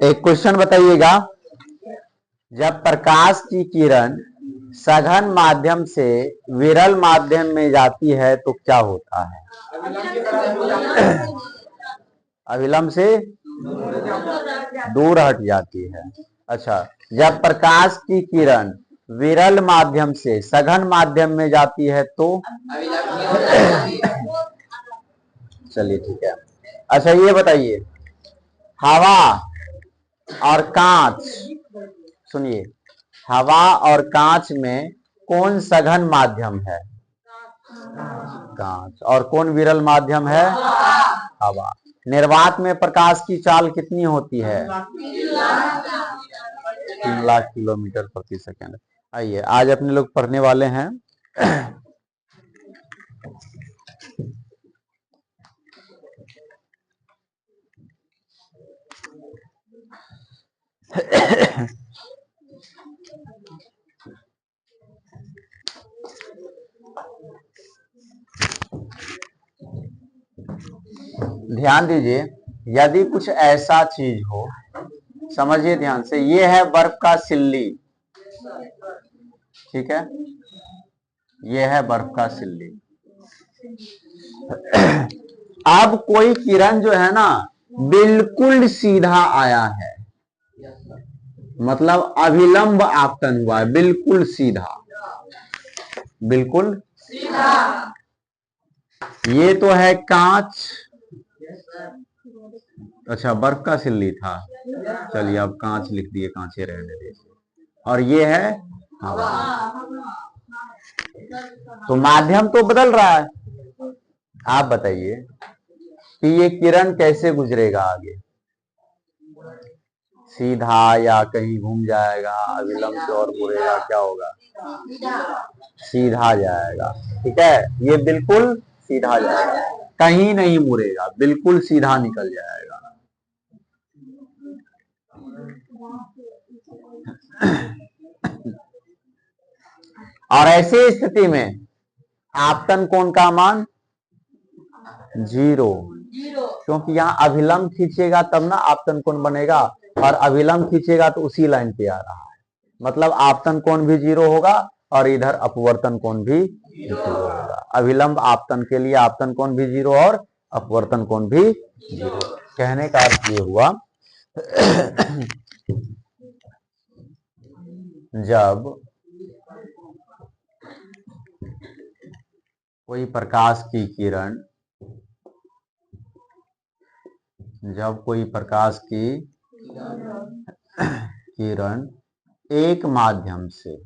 एक क्वेश्चन बताइएगा, जब प्रकाश की किरण सघन माध्यम से विरल माध्यम में जाती है तो क्या होता है? अविलंब से दूर हट जाती है। अच्छा, जब प्रकाश की किरण विरल माध्यम से सघन माध्यम में जाती है तो चलिए ठीक है। अच्छा ये बताइए, हवा और कांच, सुनिए, हवा और कांच में कौन सघन माध्यम है? कांच। और कौन विरल माध्यम है? हवा। निर्वात में प्रकाश की चाल कितनी होती है? 3 लाख किलोमीटर प्रति सेकंड। आइए आज अपने लोग पढ़ने वाले हैं ध्यान दीजिए, यदि कुछ ऐसा चीज हो, समझिए ध्यान से, ये है बर्फ का सिल्ली, ठीक है, ये है बर्फ का सिल्ली। अब कोई किरण जो है ना बिल्कुल सीधा आया है, मतलब अविलंब आपतन हुआ है, बिल्कुल सीधा, बिल्कुल सीधा। ये तो है कांच, अच्छा बर्फ का सिल्ली था, चलिए अब कांच लिख दिए, कांचे रहने दे। और ये है हवा। तो माध्यम तो बदल रहा है। आप बताइए कि ये किरण कैसे गुजरेगा आगे, सीधा या कहीं घूम जाएगा, अविलंब से और मुड़ेगा, क्या होगा? सीधा जाएगा, ठीक है, ये बिल्कुल सीधा जाएगा, कहीं नहीं मुड़ेगा, बिल्कुल सीधा निकल जाएगा। और ऐसी स्थिति में आपतन कोण का मान 0, क्योंकि यहाँ अभिलंब खींचेगा तब ना आपतन कोण बनेगा, और अभिलंब खींचेगा तो उसी लाइन पे आ रहा है, मतलब आपतन कोण भी 0 होगा और इधर अपवर्तन कोण भी 0 होगा। अभिलंब आपतन के लिए आपतन कोण भी 0 और अपवर्तन कोण भी 0। कहने का अर्थ ये हुआ जब कोई प्रकाश की किरण, जब कोई प्रकाश की किरण एक माध्यम से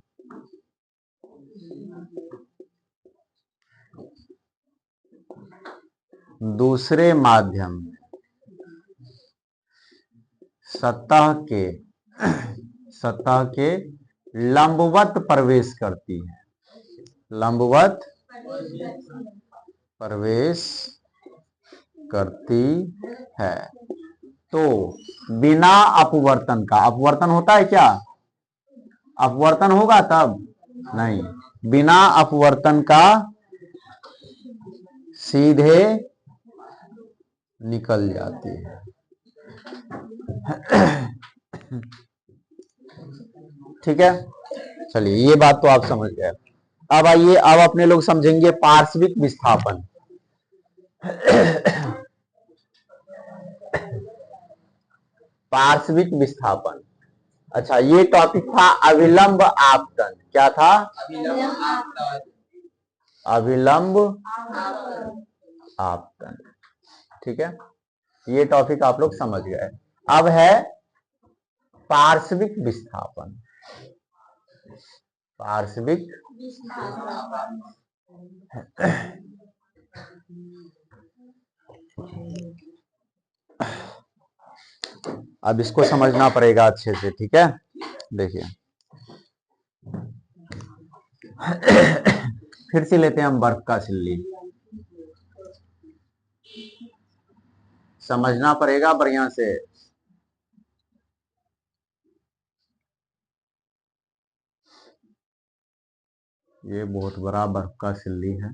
दूसरे माध्यम में सतह के लंबवत प्रवेश करती है, लंबवत प्रवेश करती है, तो बिना अपवर्तन का, अपवर्तन होता है क्या? अपवर्तन होगा तब नहीं, बिना अपवर्तन का सीधे निकल जाती है। ठीक है, चलिए ये बात तो आप समझ गए। अब आइए, अब अपने लोग समझेंगे पार्श्विक विस्थापन। पार्श्विक विस्थापन। अच्छा, ये टॉपिक था अविलंब आपतन। क्या था? अविलंब आपतन। ठीक है, ये टॉपिक आप लोग समझ गए। अब है पार्श्विक विस्थापन। पार्श्विक अब इसको समझना पड़ेगा अच्छे से, ठीक है। देखिए फिर से लेते हैं हम बर्फ का सिल्ली, समझना पड़ेगा बढ़िया से। ये बहुत बड़ा बर्फ का सिल्ली है,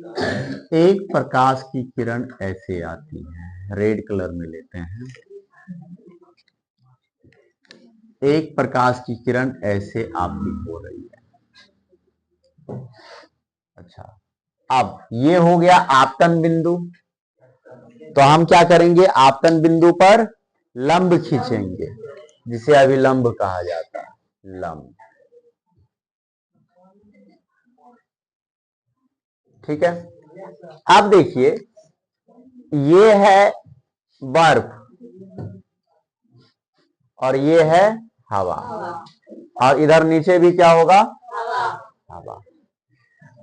एक प्रकाश की किरण ऐसे आती है, रेड कलर में लेते हैं। एक प्रकाश की किरण ऐसे आपतित हो रही है। अच्छा, अब ये हो गया आपतन बिंदु। तो हम क्या करेंगे, आपतन बिंदु पर लंब खींचेंगे, जिसे अभिलंब कहा जाता है, लंब। ठीक है। अब देखिए, ये है बर्फ और ये है हवा, और इधर नीचे भी क्या होगा, हवा।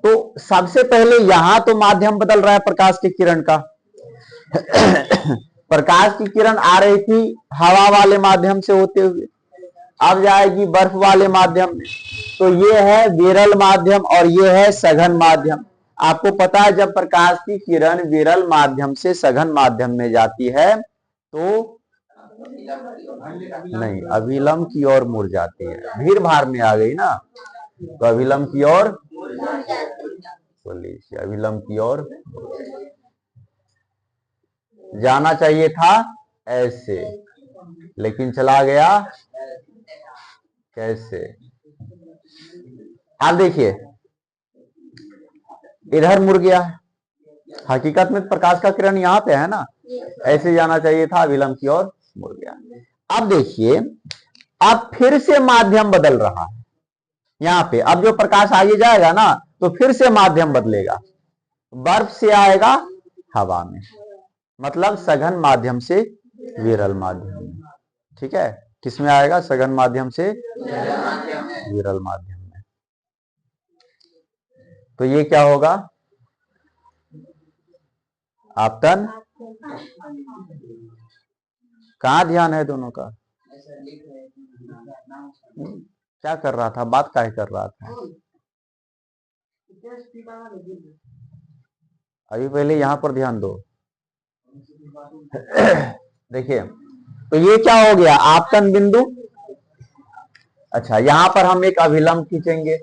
तो सबसे पहले यहां तो माध्यम बदल रहा है प्रकाश की किरण का। प्रकाश की किरण आ रही थी हवा वाले माध्यम से होते हुए, अब जाएगी बर्फ वाले माध्यम में। तो ये है विरल माध्यम और ये है सघन माध्यम। आपको पता है, जब प्रकाश की किरण विरल माध्यम से सघन माध्यम में जाती है तो नहीं, अभिलंब की ओर मुड़ जाती है। भीड़ भाड़ में आ गई ना, तो अभिलंब की ओर, बोलिए, अभिलंब की ओर जाना चाहिए था ऐसे, लेकिन चला गया कैसे। आप देखिए, इधर मुड़ गया है। हकीकत में प्रकाश का किरण यहां पे है ना, ऐसे जाना चाहिए था, अभिलंब की ओर मुड़ गया। अब देखिए, अब फिर से माध्यम बदल रहा है यहां पे। अब जो प्रकाश आगे जाएगा ना, तो फिर से माध्यम बदलेगा, बर्फ से आएगा हवा में, मतलब सघन माध्यम से विरल माध्यम में। ठीक है, किसमें आएगा, सघन माध्यम से विरल माध्यम में। तो ये क्या होगा, आपतन। कहां ध्यान है दोनों का, क्या कर रहा था, बात काहे कर रहा था। अभी पहले यहां पर ध्यान दो। देखिए, तो ये क्या हो गया, आपतन बिंदु। अच्छा, यहां पर हम एक अभिलंब खींचेंगे,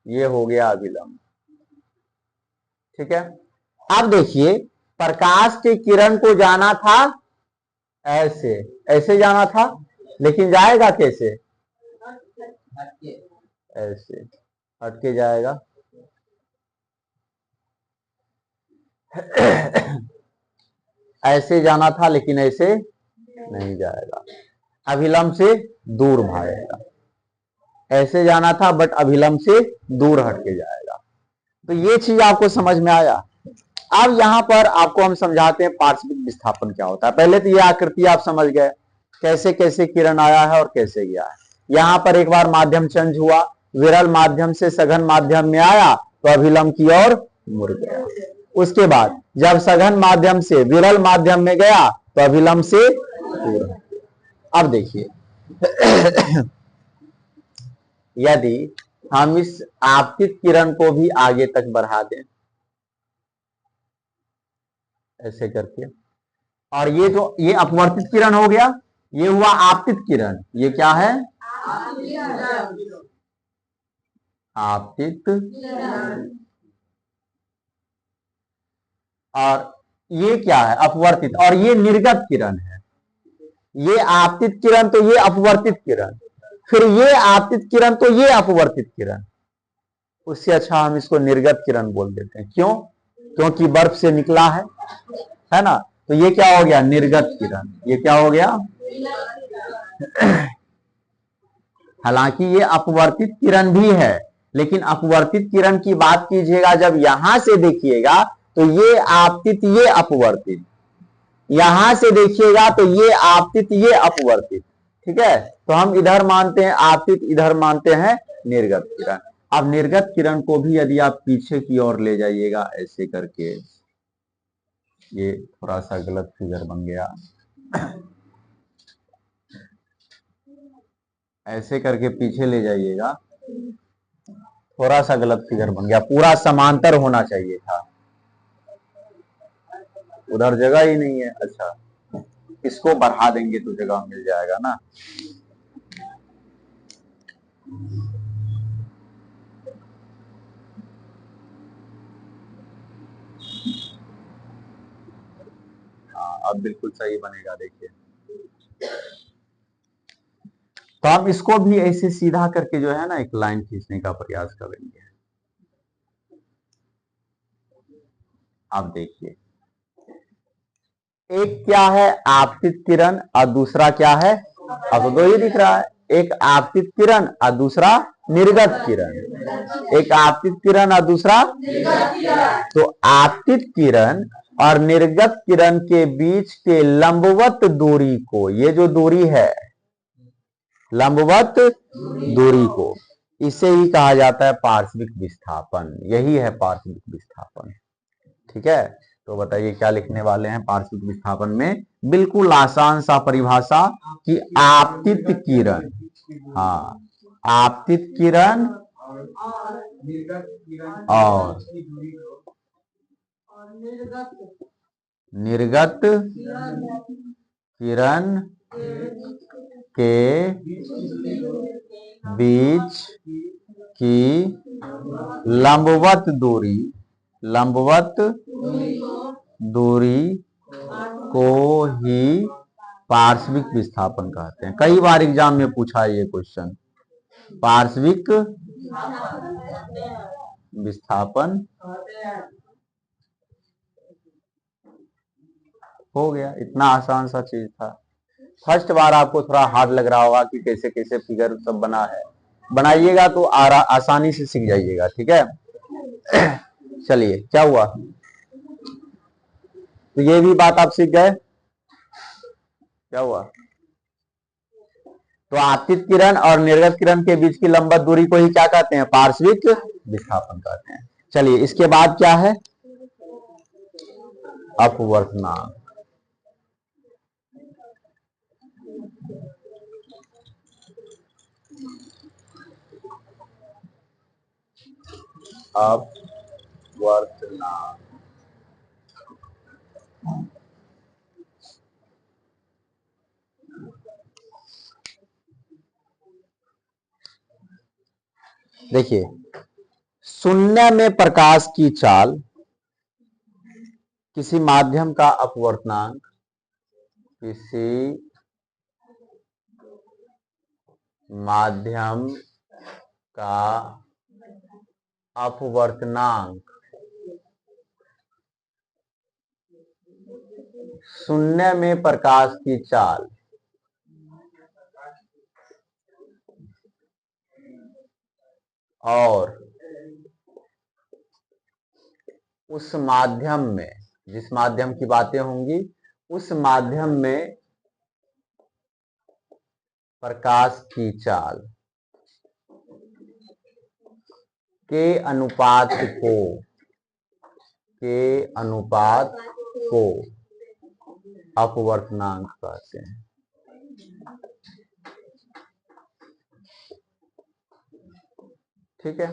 ये हो गया अभिलंब। ठीक है। अब देखिए, प्रकाश की किरण को जाना था ऐसे, ऐसे जाना था, लेकिन जाएगा कैसे, ऐसे हटके जाएगा। ऐसे जाना था, लेकिन ऐसे नहीं जाएगा, अभिलंब से दूर भागेगा। ऐसे जाना था, बट अभिलंब से दूर हटके जाएगा। तो ये चीज आपको समझ में आया। अब यहां पर आपको हम समझाते हैं पार्श्विक विस्थापन क्या होता है। पहले तो ये आकृति आप समझ गए, कैसे कैसे किरण आया है और कैसे गया है। यहां पर एक बार माध्यम चेंज हुआ, विरल माध्यम से सघन माध्यम में आया तो अभिलंब की ओर मुड़ गया। उसके बाद जब सघन माध्यम से विरल माध्यम में गया तो अभिलंब से दूर। अब देखिए, यदि हम इस आपतित किरण को भी आगे तक बढ़ा दें ऐसे करके, और ये जो ये अपवर्तित किरण हो गया, ये हुआ आपतित किरण। ये क्या है, आपतित। और ये क्या है, अपवर्तित। और ये निर्गत किरण है। ये आपतित किरण तो ये अपवर्तित किरण, फिर ये आपतित किरण तो ये अपवर्तित किरण। उससे अच्छा हम इसको निर्गत किरण बोल देते हैं। क्यों, क्योंकि बर्फ से निकला है ना। तो ये क्या हो गया, निर्गत किरण। ये क्या हो गया, हालांकि ये अपवर्तित किरण भी है, लेकिन अपवर्तित किरण की बात कीजिएगा जब यहां से देखिएगा तो ये आपतित, ये अपवर्तित। यहां से देखिएगा तो ये आपतित, ये अपवर्तित। ठीक है, तो हम इधर मानते हैं आपतित, इधर मानते हैं निर्गत किरण। अब निर्गत किरण को भी यदि आप पीछे की ओर ले जाइएगा ऐसे करके, ये थोड़ा सा गलत फिगर बन गया, ऐसे करके पीछे ले जाइएगा, थोड़ा सा गलत फिगर बन गया, पूरा समांतर होना चाहिए था, उधर जगह ही नहीं है। अच्छा, इसको बढ़ा देंगे तो जगह मिल जाएगा ना। अब बिल्कुल सही बनेगा, देखिए। तो आप इसको भी ऐसे सीधा करके जो है ना एक लाइन खींचने का प्रयास करेंगे। आप देखिए, एक क्या है आपतित किरण और दूसरा क्या है, अब दो ही दिख रहा है, एक आपतित किरण और दूसरा निर्गत किरण, एक आपतित किरण और दूसरा, तो आपतित किरण और निर्गत किरण के बीच के लंबवत दूरी को, ये जो दूरी है लंबवत दूरी को, इसे ही कहा जाता है पार्श्विक विस्थापन। यही है पार्श्विक विस्थापन। ठीक है, तो बताइए क्या लिखने वाले हैं पार्श्विक विस्थापन में। बिल्कुल आसान सा परिभाषा कि आपतित किरण, हाँ, आपतित किरण और निर्गत किरण के बीच की लंबवत दूरी को ही पार्श्विक विस्थापन कहते हैं। कई बार एग्जाम में पूछा है ये क्वेश्चन, पार्श्विक विस्थापन हो गया। इतना आसान सा चीज था। फर्स्ट बार आपको थोड़ा हार्ड लग रहा होगा कि कैसे कैसे फिगर सब बना है, बनाइएगा तो आसानी से सीख जाइएगा। ठीक है, चलिए क्या हुआ, तो ये भी बात आप सीख गए। क्या हुआ, तो आपतित किरण और निर्गत किरण के बीच की लंबवत दूरी को ही क्या कहते हैं, पार्श्विक विस्थापन कहते हैं। चलिए इसके बाद क्या है, अपवर्तनांक। अपवर्तनांक, देखिए शून्य में प्रकाश की चाल, किसी माध्यम का अपवर्तनांक, किसी माध्यम का अपवर्तनांक शून्य में प्रकाश की चाल और उस माध्यम में, जिस माध्यम की बातें होंगी उस माध्यम में प्रकाश की चाल के अनुपात को अपवर्तनांक कहते हैं। ठीक है,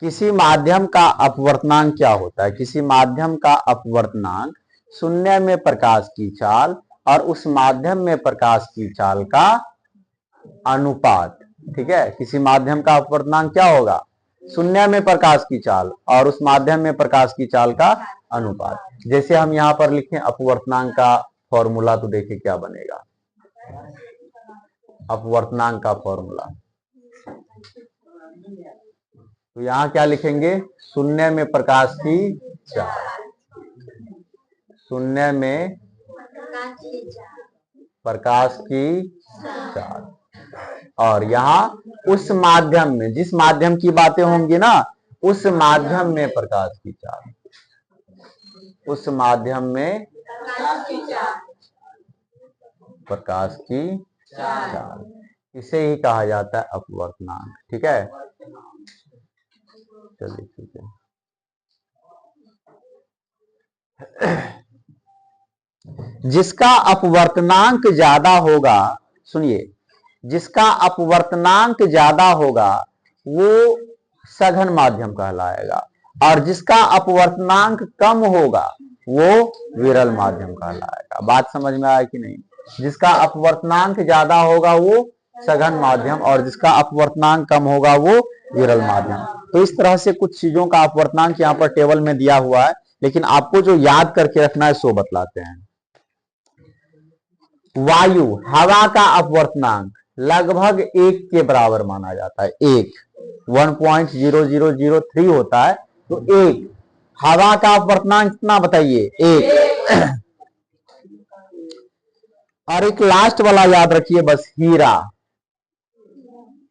किसी माध्यम का अपवर्तनांक क्या होता है, किसी माध्यम का अपवर्तनांक शून्य में प्रकाश की चाल और उस माध्यम में प्रकाश की चाल का अनुपात। ठीक है, किसी माध्यम का अपवर्तनांक क्या होगा, शून्य में प्रकाश की चाल और उस माध्यम में प्रकाश की चाल का अनुपात। जैसे हम यहाँ पर लिखें अपवर्तनांक का फॉर्मूला, तो देखिए क्या बनेगा अपवर्तनांक का फॉर्मूला। तो यहां क्या लिखेंगे, शून्य में प्रकाश की चाल, शून्य में प्रकाश की चाल, और यहां उस माध्यम में, जिस माध्यम की बातें होंगी ना उस माध्यम में प्रकाश की चाल, उस माध्यम में प्रकाश की चाल, इसे ही कहा जाता है अपवर्तनांक। ठीक है, चलिए ठीक है। जिसका अपवर्तनांक ज्यादा होगा, सुनिए, जिसका अपवर्तनांक ज्यादा होगा वो सघन माध्यम कहलाएगा, और जिसका अपवर्तनांक कम होगा वो विरल माध्यम कहलाएगा। बात समझ में आया कि नहीं, जिसका अपवर्तनांक ज्यादा होगा वो सघन माध्यम, और जिसका अपवर्तनांक कम होगा वो विरल माध्यम। तो इस तरह से कुछ चीजों का अपवर्तनांक यहाँ पर टेबल में दिया हुआ है, लेकिन आपको जो याद करके रखना है सो बतलाते हैं। वायु, हवा का अपवर्तनांक लगभग 1 के बराबर माना जाता है। 1.0003 होता है, तो 1 हवा का अपवर्तनांक कितना बताइए? 1। और एक लास्ट वाला याद रखिए बस, हीरा।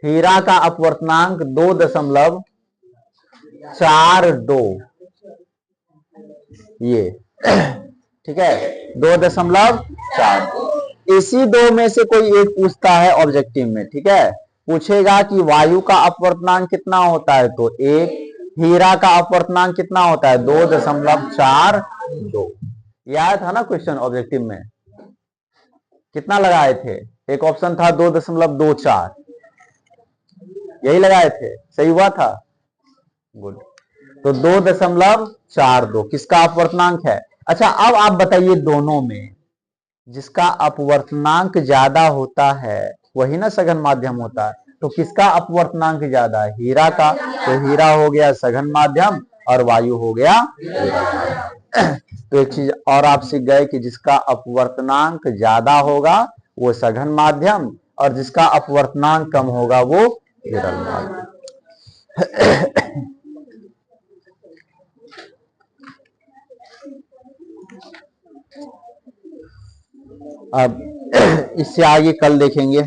हीरा का अपवर्तनांक 2.42, ये ठीक है, 2.4। इसी दो में से कोई एक पूछता है ऑब्जेक्टिव में, ठीक है, पूछेगा कि वायु का अपवर्तनांक कितना होता है, तो 1। हीरा का अपवर्तनांक कितना होता है? 2.42। यह था ना क्वेश्चन ऑब्जेक्टिव में, कितना लगाए थे? एक ऑप्शन था 2.24, यही लगाए थे, सही हुआ था? गुड। तो 2.42 किसका अपवर्तनांक है? अच्छा, अब आप बताइए, दोनों में जिसका अपवर्तनांक ज्यादा होता है वही ना सघन माध्यम होता है, तो किसका अपवर्तनांक ज्यादा है? हीरा का। तो हीरा हो गया सघन माध्यम और वायु हो गया तो एक चीज और आप सीख गए कि जिसका अपवर्तनांक ज्यादा होगा वो सघन माध्यम, और जिसका अपवर्तनांक कम होगा वो विरल माध्यम। अब इससे आगे कल देखेंगे।